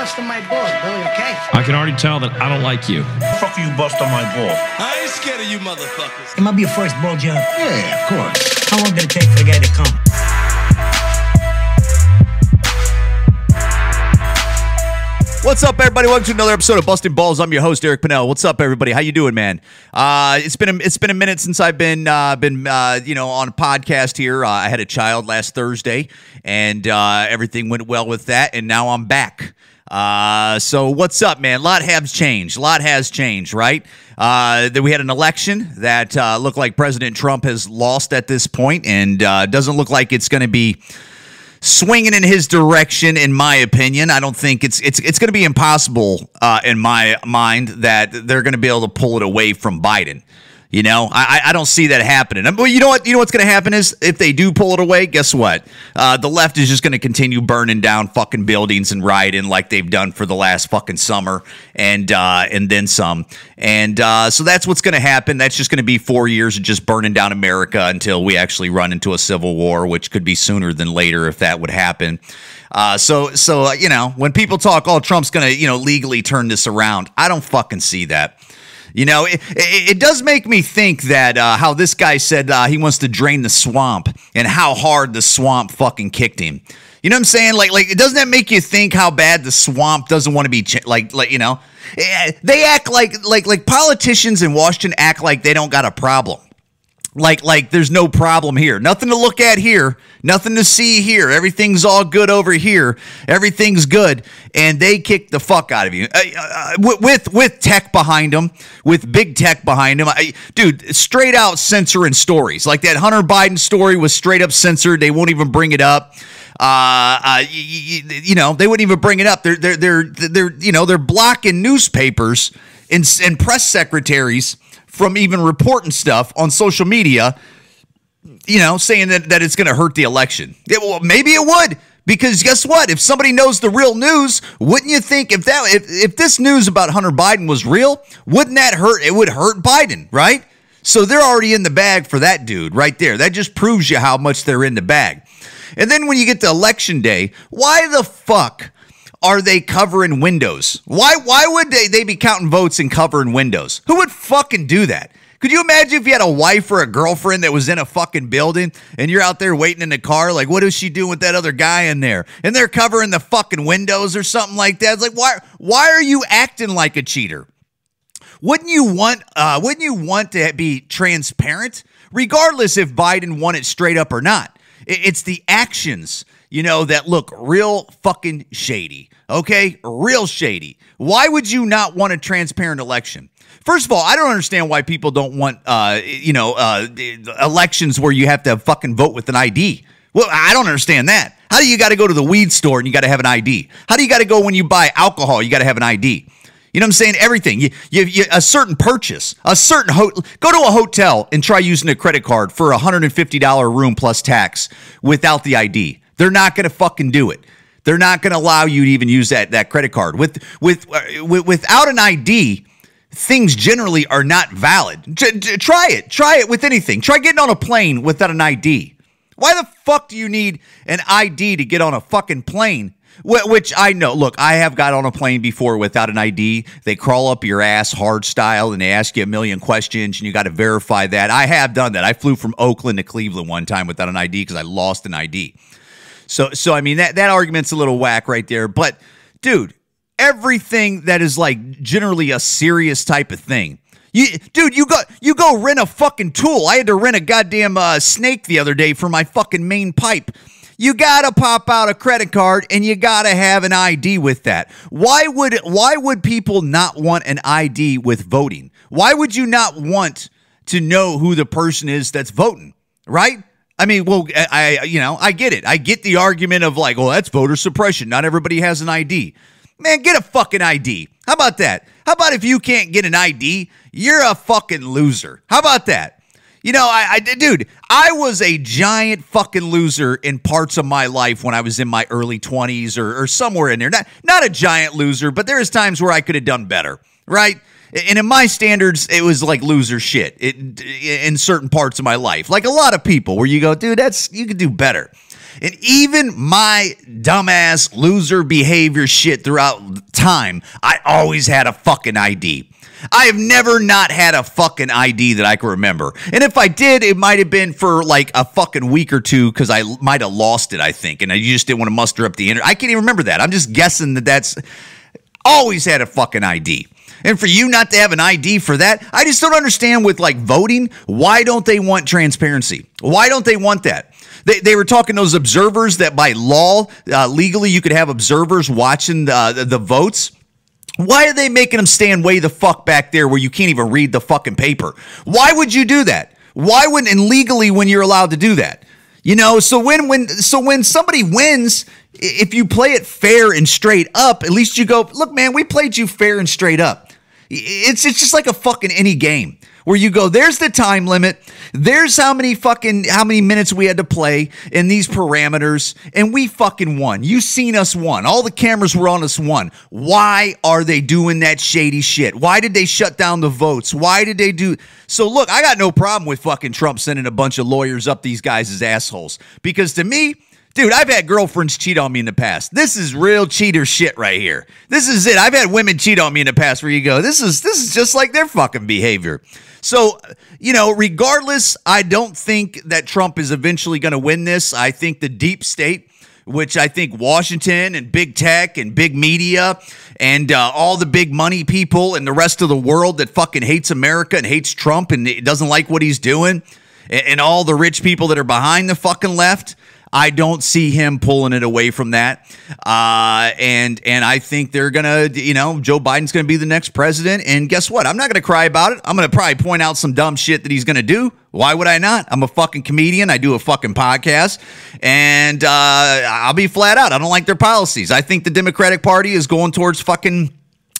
busting my balls, Billy, okay? I can already tell that I don't like you. Fuck you, bust on my balls. I ain't scared of you motherfuckers. It might be your first ball job. Yeah, of course. How long did it take for the guy to come? What's up, everybody? Welcome to another episode of Busting Balls. I'm your host, Eric Pennell. What's up, everybody? How you doing, man? It's been a minute since I've been on a podcast here. I had a child last Thursday, and everything went well with that, and now I'm back. So what's up, man? A lot has changed, right? That we had an election that looked like President Trump has lost at this point, and doesn't look like it's going to be swinging in his direction, in my opinion. I don't think it's going to be impossible in my mind that they're going to be able to pull it away from Biden. You know, I don't see that happening. But you know what? You know what's going to happen is if they do pull it away, guess what? The left is just going to continue burning down fucking buildings and rioting like they've done for the last fucking summer and then some. And so that's what's going to happen. That's just going to be 4 years of just burning down America until we actually run into a civil war, which could be sooner than later if that would happen. So you know, when people talk, oh, Trump's going to, legally turn this around, I don't fucking see that. You know, it does make me think that how this guy said he wants to drain the swamp and how hard the swamp fucking kicked him. You know what I'm saying? Like, doesn't that make you think how bad the swamp doesn't want to be, they act like politicians in Washington act like they don't got a problem. Like there's no problem here. Nothing to look at here. Nothing to see here. Everything's all good over here. Everything's good. And they kick the fuck out of you. With tech behind them. With big tech behind them. Dude, straight out censoring stories. Like that Hunter Biden story was straight up censored. They won't even bring it up. They wouldn't even bring it up. They're blocking newspapers and press secretaries from even reporting stuff on social media, saying that it's going to hurt the election. Well, maybe it would, because guess what? If somebody knows the real news, wouldn't you think if this news about Hunter Biden was real, wouldn't that hurt? It would hurt Biden, right? So they're already in the bag for that dude right there. That just proves you how much they're in the bag. And then when you get to election day, why the fuck are they covering windows? Why would they be counting votes and covering windows? Who would fucking do that? Could you imagine if you had a wife or a girlfriend that was in a fucking building and you're out there waiting in the car, like, what is she doing with that other guy in there? And they're covering the fucking windows or something like that. It's like, why are you acting like a cheater? Wouldn't you want to be transparent, regardless if Biden won it straight up or not? It's the actions, that look real fucking shady. Okay? Real shady. Why would you not want a transparent election? First of all, I don't understand why people don't want, elections where you have to fucking vote with an ID. Well, I don't understand that. How do you got to go to the weed store and you got to have an ID? How do you got to go when you buy alcohol? You got to have an ID. You know what I'm saying? Everything. You a certain purchase, go to a hotel and try using a credit card for a $150 room plus tax without the ID. They're not going to fucking do it. They're not going to allow you to even use that credit card. Without an ID, things generally are not valid. Try it with anything. Try getting on a plane without an ID. Why the fuck do you need an ID to get on a fucking plane? Which I know. Look, I have got on a plane before without an ID. They crawl up your ass hard style and they ask you a million questions and you got to verify that. I have done that. I flew from Oakland to Cleveland one time without an ID because I lost an ID. So I mean, that argument's a little whack right there. But, dude, everything that is like generally a serious type of thing. You go rent a fucking tool. I had to rent a goddamn snake the other day for my fucking main pipe. You gotta pop out a credit card and you gotta have an ID with that. Why would people not want an ID with voting? Why would you not want to know who the person is that's voting? Right? I mean, well, I get it. I get the argument of like, well, that's voter suppression. Not everybody has an ID. Man, get a fucking ID. How about that? How about if you can't get an ID, you're a fucking loser. How about that? Dude, I was a giant fucking loser in parts of my life when I was in my early 20s or somewhere in there. Not a giant loser, but there's times where I could have done better, right? And in my standards, it was like loser shit in certain parts of my life. Like a lot of people where you go, dude, you could do better. And even my dumbass loser behavior shit throughout time, I always had a fucking ID. I have never not had a fucking ID that I can remember. And if I did, it might have been for like a fucking week or two because I might have lost it, I think. And I just didn't want to muster up the internet. I can't even remember that. I'm just guessing that's always had a fucking ID. And for you not to have an ID for that, I just don't understand with like voting. Why don't they want transparency? Why don't they want that? They were talking those observers that by law, legally, you could have observers watching the votes. Why are they making them stand way the fuck back there where you can't even read the fucking paper? Why would you do that? Why wouldn't, and legally when you're allowed to do that? You know, so when somebody wins, if you play it fair and straight up, at least you go, look, man, we played you fair and straight up. It's just like a fucking any game where you go, there's the time limit. There's how many minutes we had to play in these parameters, and we fucking won. You seen us won. All the cameras were on us won. Why are they doing that shady shit? Why did they shut down the votes? Why did they do? So look, I got no problem with fucking Trump sending a bunch of lawyers up these guys' assholes, because to me, dude, I've had girlfriends cheat on me in the past. This is real cheater shit right here. This is it. I've had women cheat on me in the past where you go, this is just like their fucking behavior. So, you know, regardless, I don't think that Trump is eventually going to win this. I think the deep state, which I think Washington and big tech and big media and all the big money people and the rest of the world that fucking hates America and hates Trump and doesn't like what he's doing, and all the rich people that are behind the fucking left, I don't see him pulling it away from that. And I think they're going to, you know, Joe Biden's going to be the next president. And guess what? I'm not going to cry about it. I'm going to probably point out some dumb shit that he's going to do. Why would I not? I'm a fucking comedian. I do a fucking podcast. And I'll be flat out. I don't like their policies. I think the Democratic Party is going towards fucking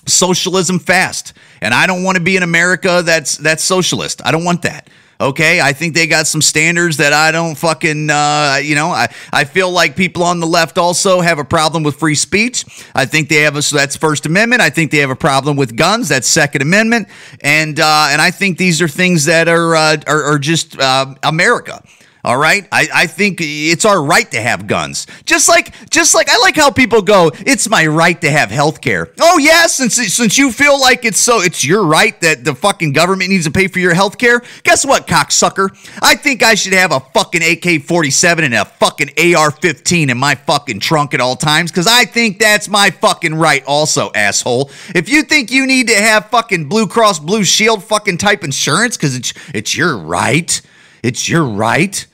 socialism fast. And I don't want to be in America that's socialist. I don't want that. Okay, I think they got some standards that I don't fucking, you know, I feel like people on the left also have a problem with free speech. I think they have so that's First Amendment. I think they have a problem with guns. That's Second Amendment. And I think these are things that are just America. All right. I think it's our right to have guns. Just like I like how people go, it's my right to have health care. Oh, yeah, since you feel like it's your right that the fucking government needs to pay for your health care. Guess what, cocksucker? I think I should have a fucking AK-47 and a fucking AR-15 in my fucking trunk at all times because I think that's my fucking right also, asshole. If you think you need to have fucking Blue Cross Blue Shield fucking type insurance because it's your right, it's your right.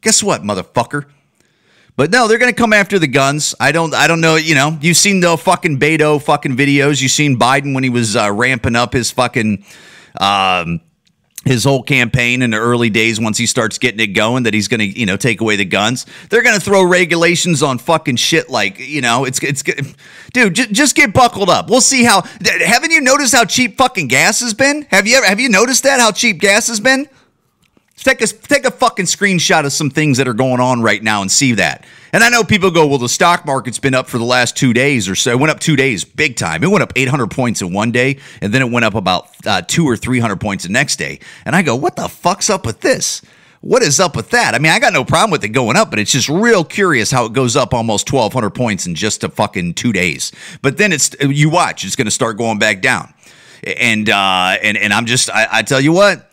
Guess what, motherfucker? But no, they're going to come after the guns. I don't know, you know, you've seen the fucking Beto fucking videos. You've seen Biden when he was ramping up his fucking, his whole campaign in the early days once he starts getting it going that he's going to, you know, take away the guns. They're going to throw regulations on fucking shit like, you know, it's dude, just get buckled up. We'll see how, haven't you noticed how cheap fucking gas has been? Have you noticed that, how cheap gas has been? Take a fucking screenshot of some things that are going on right now and see that. And I know people go, well, the stock market's been up for the last 2 days or so. It went up 2 days, big time. It went up 800 points in one day, and then it went up about 200 or 300 points the next day. And I go, what the fuck's up with this? What is up with that? I mean, I got no problem with it going up, but it's just real curious how it goes up almost 1,200 points in just a fucking 2 days. But then you watch, it's going to start going back down. And I'm just, I tell you what,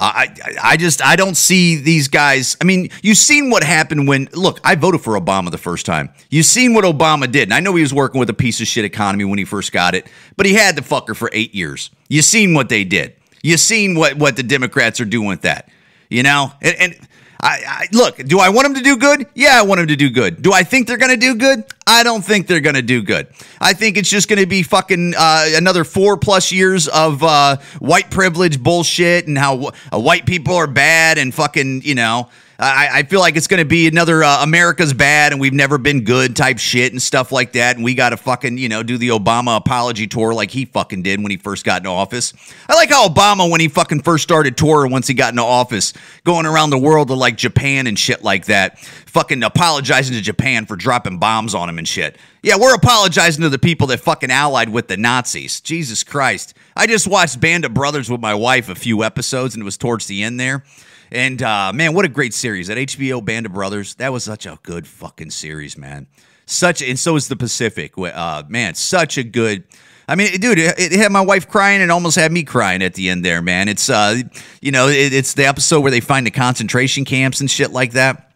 I don't see these guys. I mean, you've seen what happened look, I voted for Obama the first time. You've seen what Obama did. And I know he was working with a piece of shit economy when he first got it, but he had the fucker for 8 years. You've seen what they did. You've seen what the Democrats are doing with that, you know? And I look, do I want them to do good? Yeah, I want them to do good. Do I think they're going to do good? I don't think they're going to do good. I think it's just going to be fucking another 4+ years of white privilege bullshit and how white people are bad and fucking, you know, I feel like it's going to be another America's bad and we've never been good type shit and stuff like that. And we got to fucking, you know, do the Obama apology tour like he fucking did when he first got into office. I like how Obama, when he fucking first started touring once he got into office, going around the world to like Japan and shit like that, fucking apologizing to Japan for dropping bombs on him and shit. Yeah, we're apologizing to the people that fucking allied with the Nazis. Jesus Christ. I just watched Band of Brothers with my wife a few episodes and it was towards the end there. And man, what a great series. That HBO Band of Brothers, that was such a good fucking series, man. And so is The Pacific. Man, such a good. I mean, dude, it had my wife crying and almost had me crying at the end there, man. It's it's the episode where they find the concentration camps and shit like that.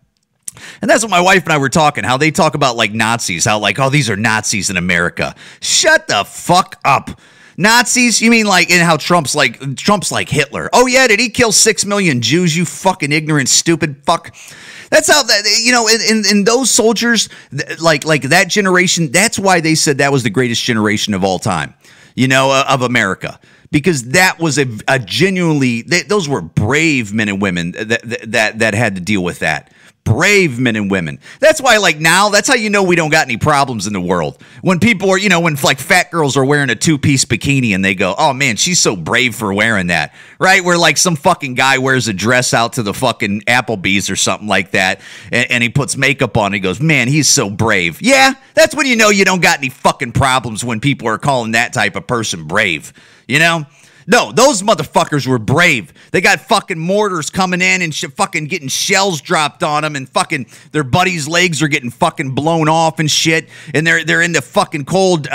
And that's what my wife and I were talking, how they talk about like Nazis, how like, oh, these are Nazis in America. Shut the fuck up. Nazis? You mean like, and how Trump's like Hitler. Oh yeah, did he kill 6 million Jews, you fucking ignorant, stupid fuck? That's how that, in those soldiers, like that generation, that's why they said that was the greatest generation of all time, of America. Because that was a genuinely, those were brave men and women that had to deal with that. Brave men and women. That's why, like now, that's how you know we don't got any problems in the world. When people are, when like fat girls are wearing a 2-piece bikini and they go, oh man, she's so brave for wearing that, right? Where like some fucking guy wears a dress out to the fucking Applebee's or something like that, and he puts makeup on and he goes, man, he's so brave. Yeah, that's when you know you don't got any fucking problems, when people are calling that type of person brave, No, those motherfuckers were brave. They got fucking mortars coming in and fucking getting shells dropped on them, and fucking their buddies' legs are getting fucking blown off and shit. And they're in the fucking cold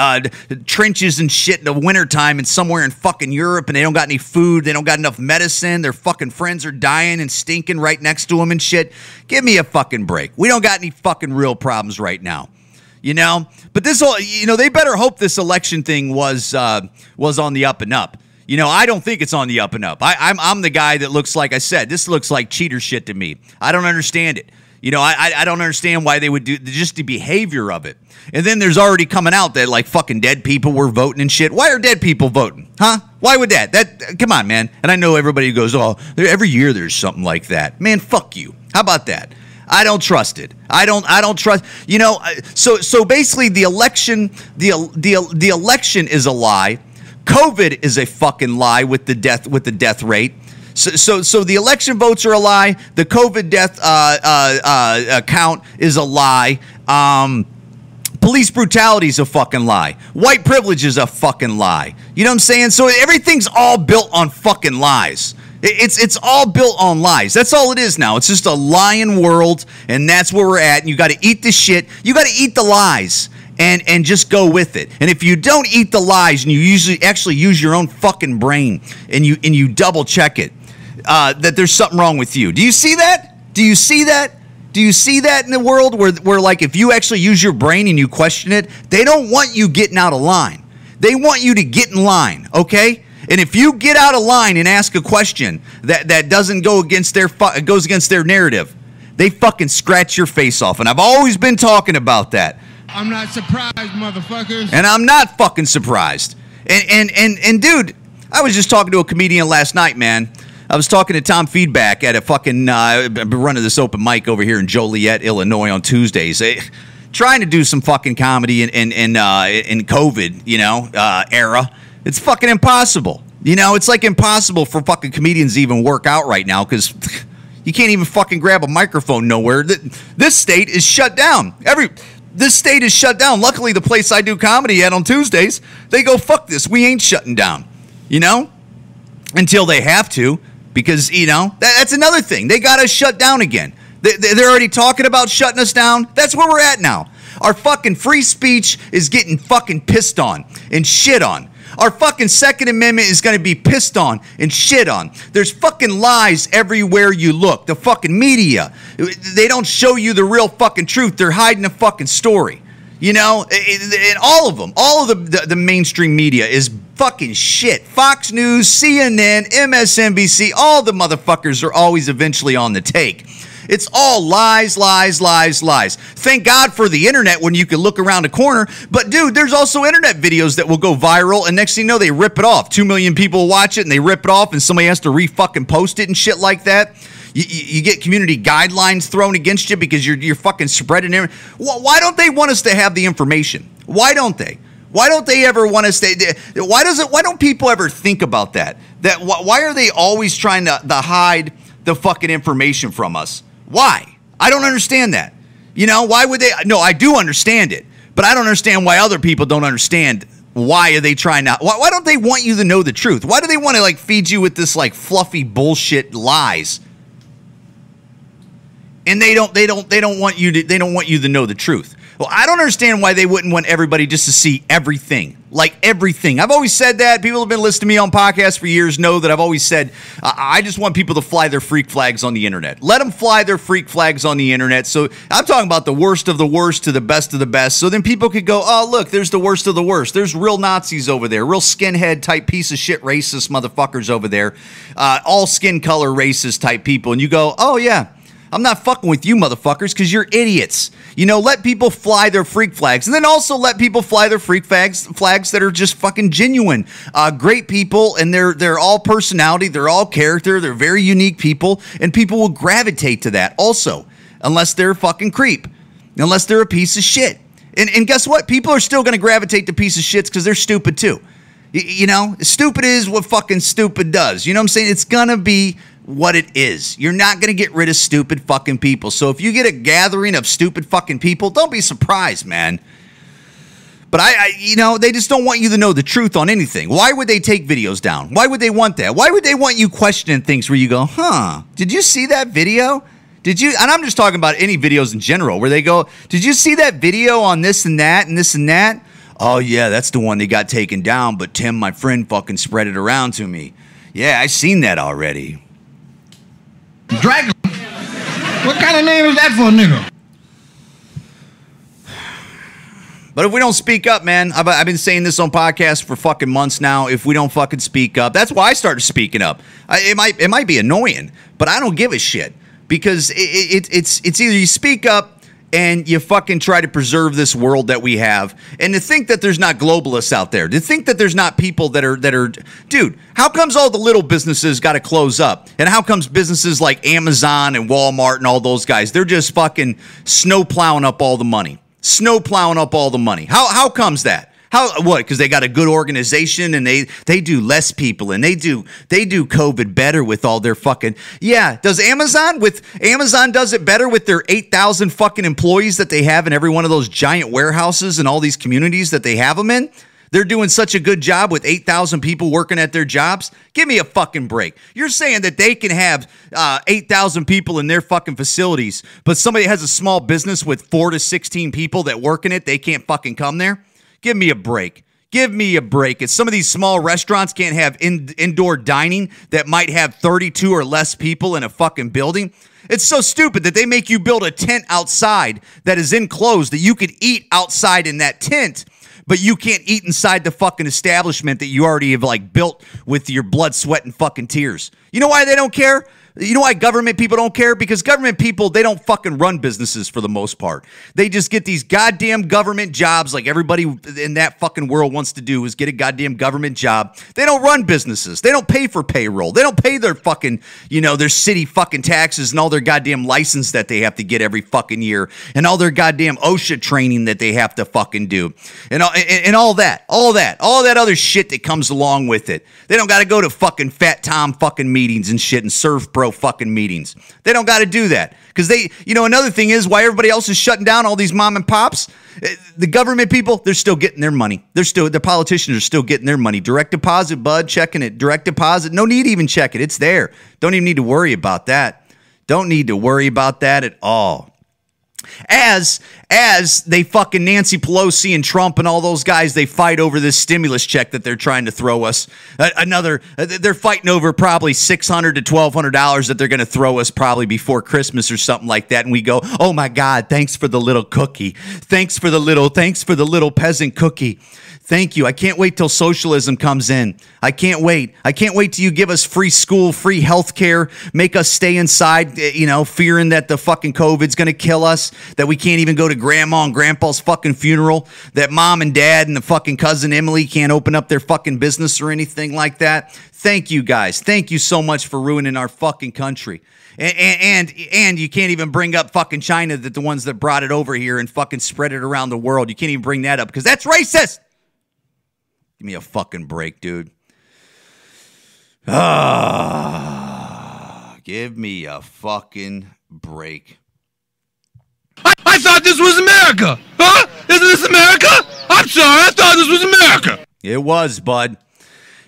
trenches and shit in the wintertime and somewhere in fucking Europe, and they don't got any food. They don't got enough medicine. Their fucking friends are dying and stinking right next to them and shit. Give me a fucking break. We don't got any fucking real problems right now. But this whole, they better hope this election thing was on the up and up. I don't think it's on the up and up. I'm the guy that looks like, I said, this looks like cheater shit to me. I don't understand it. I don't understand why they would do just the behavior of it. And then there's already coming out that like fucking dead people were voting and shit. Why are dead people voting? Huh? Why would that? Come on, man. And I know everybody goes, oh, every year there's something like that. Man, fuck you. How about that? I don't trust it. I don't trust. So basically the election is a lie. COVID is a fucking lie with the death rate. So the election votes are a lie. The COVID death count is a lie. Police brutality is a fucking lie. White privilege is a fucking lie. You know what I'm saying? So everything's all built on fucking lies. It's all built on lies. That's all it is now. It's just a lying world, and that's where we're at. And you got to eat the shit. You got to eat the lies. And just go with it. And if you don't eat the lies and you actually use your own fucking brain and you double check it, that there's something wrong with you. Do you see that? Do you see that? Do you see that in the world where like if you actually use your brain and you question it, they don't want you getting out of line. They want you to get in line, okay? And if you get out of line and ask a question that doesn't go against goes against their narrative, they fucking scratch your face off. And I've always been talking about that. I'm not surprised, motherfuckers. And I'm not fucking surprised. And dude, I was just talking to a comedian last night, man. I was talking to Tom Feedback at a fucking I've been running this open mic over here in Joliet, Illinois on Tuesdays. Trying to do some fucking comedy in COVID, era. It's fucking impossible. It's like impossible for fucking comedians to even work out right now because you can't even fucking grab a microphone nowhere. This state is shut down. This state is shut down. Luckily, the place I do comedy at on Tuesdays, they go, fuck this. We ain't shutting down, until they have to, because, that's another thing. They got us shut down again. They're already talking about shutting us down. That's where we're at now. Our fucking free speech is getting fucking pissed on and shit on. Our fucking Second Amendment is going to be pissed on and shit on. There's fucking lies everywhere you look. The fucking media, they don't show you the real fucking truth. They're hiding a fucking story. And all of them, all of the mainstream media is fucking shit. Fox News, CNN, MSNBC, all the motherfuckers are always eventually on the take. It's all lies, lies, lies, lies. Thank God for the internet when you can look around a corner. But, dude, there's also internet videos that will go viral, and next thing you know, they rip it off. 2 million people watch it, and they rip it off, and somebody has to re-fucking post it and shit like that. You get community guidelines thrown against you because you're fucking spreading it. Why don't they want us to have the information? Why don't they? Why don't they ever want us to? Why don't people ever think about that? Why are they always trying to hide the fucking information from us? Why? I don't understand that. Why would they? No, I do understand it, but I don't understand why other people don't understand. Why are they trying to? Why don't they want you to know the truth? Why do they want to feed you with this fluffy bullshit lies? and they don't want you to know the truth. Well, I don't understand why they wouldn't want everybody just to see everything. Like everything. I've always said that. People have been listening to me on podcasts for years know that I've always said I just want people to fly their freak flags on the internet. Let them fly their freak flags on the internet. So I'm talking about the worst of the worst to the best of the best. So then people could go, oh, look, there's the worst of the worst. There's real Nazis over there. Real skinhead type piece of shit racist motherfuckers over there. All skin color racist type people. And you go, oh, yeah. I'm not fucking with you motherfuckers because you're idiots. You know, let people fly their freak flags. And then also let people fly their freak flags that are just fucking genuine. Great people, and they're all personality. They're all character. They're very unique people, and people will gravitate to that also, unless they're a fucking creep, unless they're a piece of shit. And guess what? People are still going to gravitate to piece of shits because they're stupid too. You know, stupid is what fucking stupid does. You know what I'm saying? It's going to be what it is. You're not going to get rid of stupid fucking people. So if you get a gathering of stupid fucking people, don't be surprised, man. But you know, they just don't want you to know the truth on anything. Why would they take videos down? Why would they want that? Why would they want you questioning things where you go, huh, did you see that video? Did you? And I'm just talking about any videos in general where they go, did you see that video on this and that and this and that? Oh, yeah, that's the one that got taken down, but Tim, my friend, fucking spread it around to me. Yeah, I seen that already. Dragon. What kind of name is that for a nigga? But if we don't speak up, man, I've been saying this on podcasts for fucking months now. If we don't fucking speak up, that's why I started speaking up. It might be annoying, but I don't give a shit because it's either you speak up and you fucking try to preserve this world that we have. And to think that there's not globalists out there, to think that there's not people that are, dude, how comes all the little businesses got to close up? And how comes businesses like Amazon and Walmart and all those guys, they're just fucking snow plowing up all the money. Snow plowing up all the money. How comes that? What? Because they got a good organization and they do less people and they do COVID better with all their fucking Does Amazon does it better with their 8,000 fucking employees that they have in every one of those giant warehouses and all these communities that they have them in? They're doing such a good job with 8,000 people working at their jobs. Give me a fucking break. You're saying that they can have 8,000 people in their fucking facilities, but somebody has a small business with 4 to 16 people that work in it, they can't fucking come there? Give me a break. Give me a break. If some of these small restaurants can't have indoor dining that might have 32 or less people in a fucking building, it's so stupid that they make you build a tent outside that is enclosed that you could eat outside in that tent, but you can't eat inside the fucking establishment that you already have like built with your blood, sweat, and fucking tears. You know why they don't care? You know why government people don't care? Because government people, they don't fucking run businesses for the most part. They just get these goddamn government jobs like everybody in that fucking world wants to do is get a goddamn government job. They don't run businesses. They don't pay for payroll. They don't pay their fucking, their city fucking taxes and all their goddamn license that they have to get every fucking year and all their goddamn OSHA training that they have to fucking do and all that other shit that comes along with it. They don't got to go to fucking Fat Tom fucking meetings and shit and Surf Pro fucking meetings. They don't got to do that because they, another thing is why everybody else is shutting down all these mom and pops. The government people, they're still getting their money. The politicians are still getting their money. Direct deposit, bud, checking it. Direct deposit. No need to even check it. It's there. Don't even need to worry about that. Don't need to worry about that at all. As they fucking Nancy Pelosi and Trump and all those guys, they fight over this stimulus check that they're trying to throw us. They're fighting over probably $600 to $1,200 that they're going to throw us probably before Christmas or something like that. And we go, oh my God, thanks for the little cookie. Thanks for the little peasant cookie. Thank you. I can't wait till socialism comes in. I can't wait. I can't wait till you give us free school, free health care, make us stay inside, fearing that the fucking COVID's going to kill us, that we can't even go to grandma and grandpa's fucking funeral, that mom and dad and the fucking cousin Emily can't open up their fucking business or anything like that. Thank you guys. Thank you so much for ruining our fucking country. And you can't even bring up fucking China, that the ones that brought it over here and fucking spread it around the world. You can't even bring that up because that's racist. Give me a fucking break, dude. Give me a fucking break. I thought this was America. Huh? Isn't this America? I'm sorry. I thought this was America. It was, bud.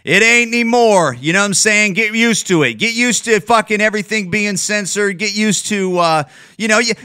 It ain't anymore. You know what I'm saying? Get used to it. Get used to fucking everything being censored. Get used to,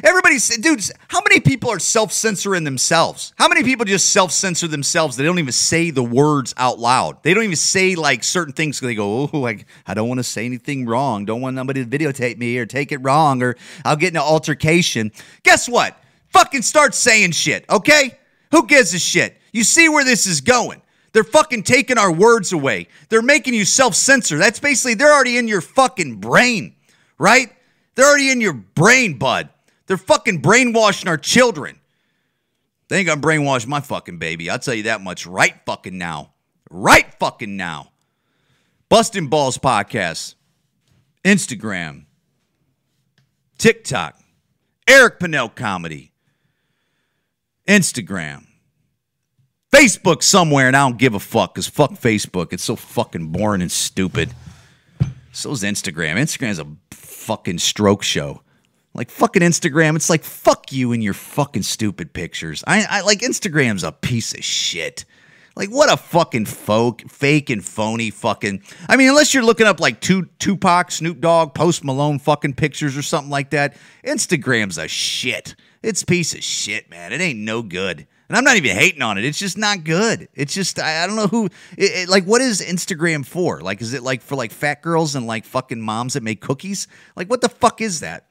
everybody's, dudes, how many people are self-censoring themselves? How many people just self-censor themselves? They don't even say the words out loud. They don't even say like certain things. They go, oh, I don't want to say anything wrong. Don't want nobody to videotape me or take it wrong or I'll get in an altercation. Guess what? Fucking start saying shit, okay? Who gives a shit? You see where this is going. They're fucking taking our words away. They're making you self-censor. That's basically, they're already in your fucking brain, right? They're already in your brain, bud. They're fucking brainwashing our children. They ain't gonna brainwash my fucking baby. I'll tell you that much right fucking now. Right fucking now. Bustin' Balls Podcast. Instagram. TikTok. Eric Pennell Comedy. Instagram. Facebook somewhere, and I don't give a fuck, because fuck Facebook. It's so fucking boring and stupid. So's Instagram. Instagram's a fucking stroke show. Like, fucking Instagram, it's like, fuck you and your fucking stupid pictures. I like, Instagram's a piece of shit. Like, what a fucking fake and phony fucking... I mean, unless you're looking up, like, Tupac, Snoop Dogg, Post Malone fucking pictures or something like that, Instagram's a shit. It's a piece of shit, man. It ain't no good. And I'm not even hating on it. It's just not good. It's just, I don't know who, like, what is Instagram for? Like, is it, like, for, like, fat girls and, like, fucking moms that make cookies? Like, what the fuck is that?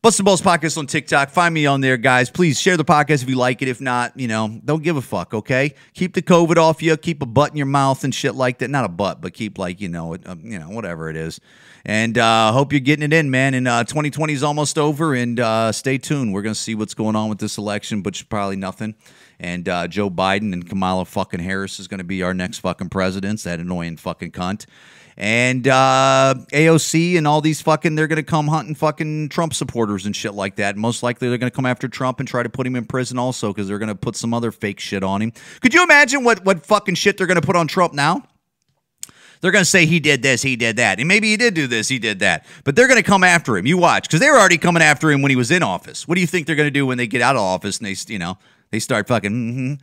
Bustin' Balls Podcast on TikTok. Find me on there, guys. Please share the podcast if you like it. If not, don't give a fuck, okay? Keep the COVID off you. Keep a butt in your mouth and shit like that. Not a butt, but keep, like, whatever it is. And hope you're getting it in, man. And 2020 is almost over, and stay tuned. We're going to see what's going on with this election, but probably nothing. And Joe Biden and Kamala fucking Harris is going to be our next fucking presidents, that annoying fucking cunt. And AOC and all these fucking, they're going to come hunting fucking Trump supporters and shit like that. Most likely they're going to come after Trump and try to put him in prison also, because they're going to put some other fake shit on him. Could you imagine what fucking shit they're going to put on Trump now? They're going to say he did this, he did that. And maybe he did do this, he did that. But they're going to come after him. You watch. Because they were already coming after him when he was in office. What do you think they're going to do when they get out of office and they start fucking,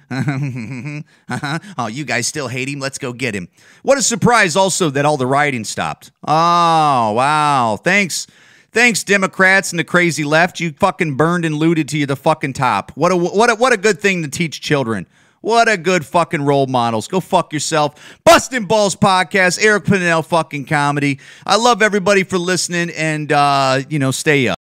oh, you guys still hate him? Let's go get him. What a surprise also that all the rioting stopped. Oh, wow. Thanks, Democrats and the crazy left. You fucking burned and looted to the fucking top. What a good thing to teach children. What a good fucking role models. Go fuck yourself. Bustin' Balls Podcast, Eric Pennell fucking comedy. I love everybody for listening, and, stay up.